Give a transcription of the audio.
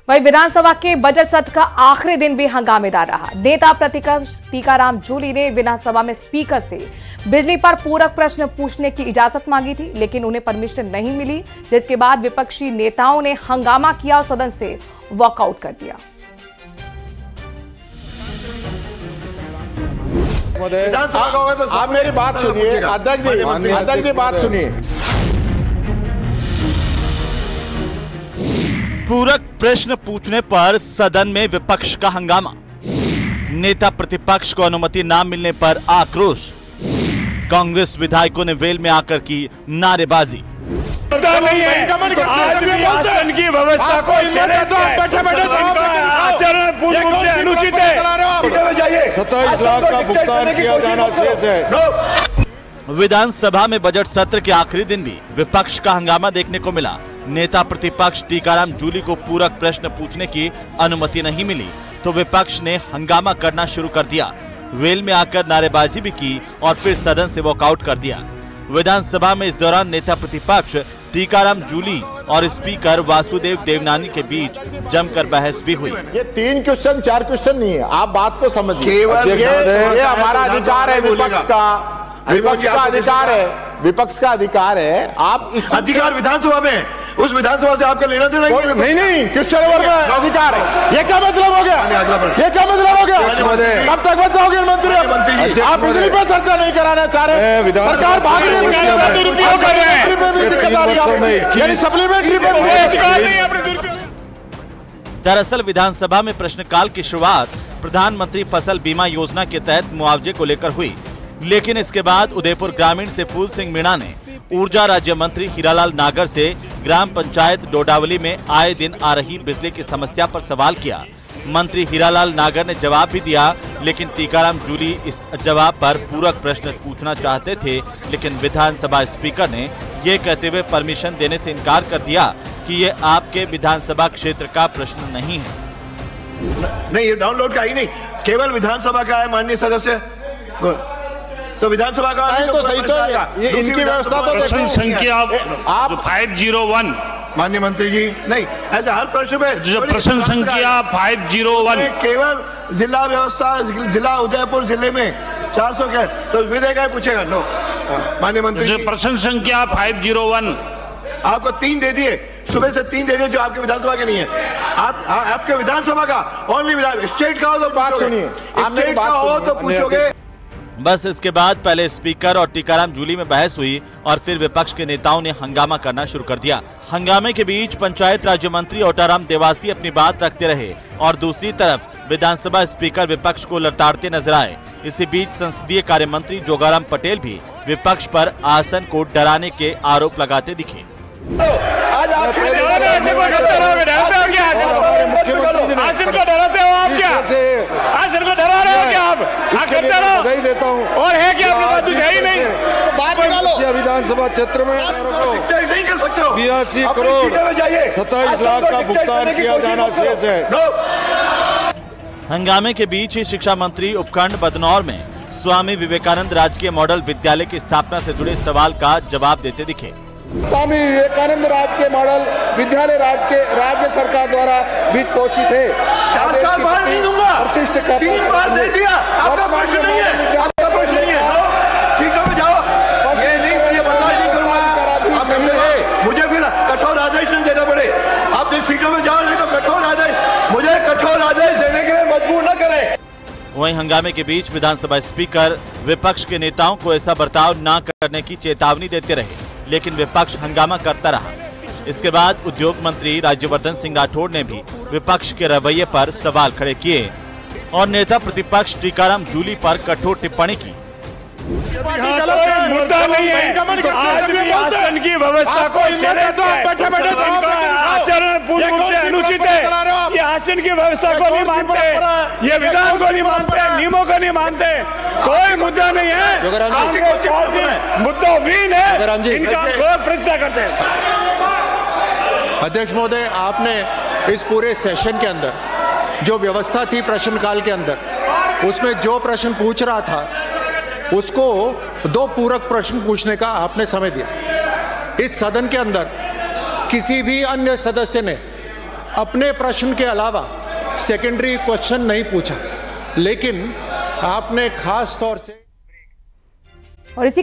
वहीं विधानसभा के बजट सत्र का आखिरी दिन भी हंगामेदार रहा। नेता प्रतिपक्ष टीकाराम जूली ने विधानसभा में स्पीकर से बिजली पर पूरक प्रश्न पूछने की इजाजत मांगी थी, लेकिन उन्हें परमिशन नहीं मिली, जिसके बाद विपक्षी नेताओं ने हंगामा किया और सदन से वॉकआउट कर दिया। आप मेरी बात सुनिए, अध्यक्ष जी बात सुनिए। पूरक प्रश्न पूछने पर सदन में विपक्ष का हंगामा। नेता प्रतिपक्ष को अनुमति न मिलने पर आक्रोश। कांग्रेस विधायकों ने वेल में आकर की नारेबाजी। आसन की व्यवस्था को आचरण पूर्ण रूप से अनुचित है। 27 लाख का भुगतान किया जाना शेष है। विधानसभा में बजट सत्र के आखिरी दिन भी विपक्ष का हंगामा देखने को मिला। नेता प्रतिपक्ष टीकाराम जूली को पूरक प्रश्न पूछने की अनुमति नहीं मिली तो विपक्ष ने हंगामा करना शुरू कर दिया। वेल में आकर नारेबाजी भी की और फिर सदन से वॉकआउट कर दिया। विधानसभा में इस दौरान नेता प्रतिपक्ष टीकाराम जूली और स्पीकर वासुदेव देवनानी के बीच जमकर बहस भी हुई। ये 3 क्वेश्चन 4 क्वेश्चन नहीं है, आप बात को समझिए। ये हमारा अधिकार है, विपक्ष का अधिकार है, विपक्ष का अधिकार है। आप इस अधिकार विधानसभा में, उस विधानसभा से आपका लेना देना नहीं क्वेश्चन ओवर का अधिकार है। ये क्या मतलब हो गया? ये क्या मतलब हो गया? कब तक बचाओगे मंत्री? आप बिजली पर चर्चा नहीं कराना चाह रहे, सरकार भाग रही है, सप्लीमेंट्री पे। दरअसल विधानसभा में प्रश्नकाल की शुरुआत प्रधानमंत्री फसल बीमा योजना के तहत मुआवजे को लेकर हुई, लेकिन इसके बाद उदयपुर ग्रामीण से फूल सिंह मीणा ने ऊर्जा राज्य मंत्री हीरालाल नागर से ग्राम पंचायत डोडावली में आए दिन आ रही बिजली की समस्या पर सवाल किया। मंत्री हीरालाल नागर ने जवाब भी दिया, लेकिन टीकाराम जूली इस जवाब पर पूरक प्रश्न पूछना चाहते थे, लेकिन विधानसभा स्पीकर ने ये कहते हुए परमिशन देने से इनकार कर दिया कि ये आपके विधानसभा क्षेत्र का प्रश्न नहीं है। नहीं, ये डाउनलोड का ही नहीं, केवल विधानसभा का है माननीय सदस्य। तो विधानसभा का तो सही तो ये इनकी व्यवस्था तो प्रश्न संख्या आप 501 माननीय मंत्री जी नहीं, ऐसे हर प्रश्न में जो प्रश्न संख्या 501 केवल जिला व्यवस्था, जिला उदयपुर जिले में 400 के तो विधेयक पूछेगा। नो माननीय मंत्री जी, प्रश्न संख्या 501 आपको 3 दे दिए, सुबह से 3 दे दिए जो आपके विधानसभा के नहीं है। आपके विधानसभा का ओनली विधान, स्टेट का हो तो बात सुनिए, स्टेट का हो तो पूछोगे। बस इसके बाद पहले स्पीकर और टीकाराम जूली में बहस हुई और फिर विपक्ष के नेताओं ने हंगामा करना शुरू कर दिया। हंगामे के बीच पंचायत राज्य मंत्री ओटाराम देवासी अपनी बात रखते रहे और दूसरी तरफ विधानसभा स्पीकर विपक्ष को लताड़ते नजर आए। इसी बीच संसदीय कार्य मंत्री जोगाराम पटेल भी विपक्ष पर आसन को डराने के आरोप लगाते दिखे। आसन को डराते हो आप क्या? आसन को डरा रहे हो क्या आप? बधाई देता हूँ। और है क्या आपके पास? कुछ है ही नहीं। विधानसभा क्षेत्र में नहीं कर सकते हो। 82 करोड़ 27 लाख का भुगतान किया जाना शेष है। हंगामे के बीच ही शिक्षा मंत्री उपखंड बदनौर में स्वामी विवेकानंद राजकीय मॉडल विद्यालय की स्थापना से जुड़े सवाल का जवाब देते दिखे। स्वामी विवेकानंद राजकीय मॉडल विद्यालय राज्य सरकार द्वारा वित्त पोषित है। 4 साल बार नहीं दूंगा, 3 बार दे दिया, आपका प्रश्न नहीं है, आपका प्रश्न नहीं है। सीटों में जाओ, ये नहीं, ये बर्दाश्त नहीं करूंगा। आप कहते हैं मुझे फिर कठोर आदेश नहीं देना पड़े। आप जिस सीटों में जाओ, नहीं तो कठोर आदेश, मुझे कठोर आदेश देने के लिए मजबूर न करें। वहीं हंगामे के बीच विधानसभा स्पीकर विपक्ष के नेताओं को ऐसा बर्ताव न करने की चेतावनी देते रहे, लेकिन विपक्ष हंगामा करता रहा। इसके बाद उद्योग मंत्री राज्यवर्धन सिंह राठौड़ ने भी विपक्ष के रवैये पर सवाल खड़े किए और नेता प्रतिपक्ष टीकाराम जूली पर कठोर टिप्पणी की। मुद्दा नहीं है, आसन की व्यवस्था को आचरण पूर्ण रूप से अनुचित है। ये आसन की व्यवस्था को नहीं मानते, ये विधान को नहीं मानते, नियमों को नहीं मानते। कोई मुद्दा नहीं है, मुद्दाहीन है, इनका लोग प्रतिष्ठा करते हैं। अध्यक्ष महोदय, आपने इस पूरे सेशन के अंदर जो व्यवस्था थी प्रश्नकाल के अंदर, उसमें जो प्रश्न पूछ रहा था उसको 2 पूरक प्रश्न पूछने का आपने समय दिया। इस सदन के अंदर किसी भी अन्य सदस्य ने अपने प्रश्न के अलावा सेकेंडरी क्वेश्चन नहीं पूछा, लेकिन आपने खास तौर से और इसी